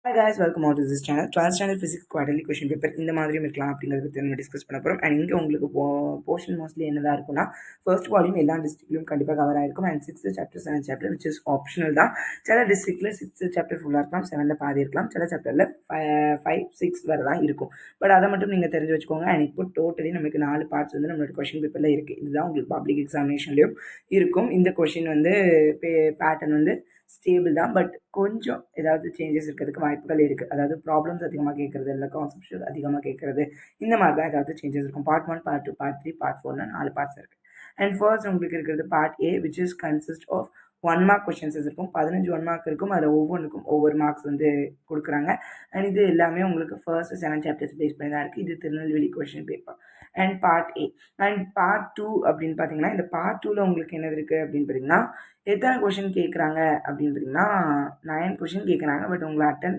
Hi guys, welcome on to this channel. 12th standard physics quarterly question paper இந்த மாதிரியும் இருக்கலாம் அப்படிங்கிறத பற்றி நம்ம டிஸ்கஸ் பண்ண போகிறோம். அண்ட் இங்கே உங்களுக்கு போர்ஷன் மோஸ்ட்லி என்னதான் இருக்குன்னா ஃபர்ஸ்ட் வால்யூம் எல்லா டிஸ்ட்ரிக்ட்லையும் கண்டிப்பாக கவர் ஆயிருக்கும். And 6th chapter 7th chapter which is optional தான். சில டிஸ்ட்ரிக்டில் 6th சாப்டர் ஃபுல்லாக இருக்கலாம், 7th பாதி இருக்கலாம், சில சாப்டரில் 5, 6 வரை தான் இருக்கும். பட் அதை மட்டும் நீங்கள் தெரிஞ்சு வச்சுக்கோங்க. அண்ட் இப்போ டோட்டலி நமக்கு 4 பார்ட்ஸ் வந்து நம்மளோட கொஷின் பேப்பரில் இருக்குது. இதுதான் உங்களுக்கு பப்ளிக் எக்ஸாமினேஷன்லேயும் இருக்கும். இந்த கொஷின் வந்து பேட்டர்ன் வந்து ஸ்டேபிள் தான், பட் கொஞ்சம் ஏதாவது சேஞ்சஸ் இருக்கிறதுக்கு வாய்ப்புகள் இருக்குது. அதாவது ப்ராப்ளம்ஸ் அதிகமாக கேட்குறது, இல்லை கான்செப்ட் அதிகமாக கேட்குறது, இந்த மாதிரி தான் ஏதாவது சேஞ்சஸ் இருக்கும். பார்ட் 1, பார்ட் 2, பார்ட் 3, பார்ட் 4னு 4 பார்ட்ஸ் இருக்குது. அண்ட் ஃபர்ஸ்ட் உங்களுக்கு இருக்கிறது part A which is consist of 1 mark questions இருக்கும். 15 1 மார்க் இருக்கும். அதில் ஒவ்வொன்றுக்கும் ஒவ்வொரு மார்க்ஸ் வந்து கொடுக்குறாங்க. அண்ட் இது எல்லாமே உங்களுக்கு ஃபர்ஸ்ட் 7 சாப்டர்ஸ் பேஸ் பண்ணி தான் இருக்குது. இது Tirunelveli question paper. And part A and part 2 அப்படின்னு பார்த்தீங்கன்னா, இந்த பார்ட் 2ல் உங்களுக்கு என்னது இருக்குது அப்படின்னு பார்த்தீங்கன்னா, எத்தனை கொஷின் கேட்குறாங்க அப்படின்னு பார்த்தீங்கன்னா 9 கொஷின் கேட்குறாங்க. பட் உங்களை அட்டன்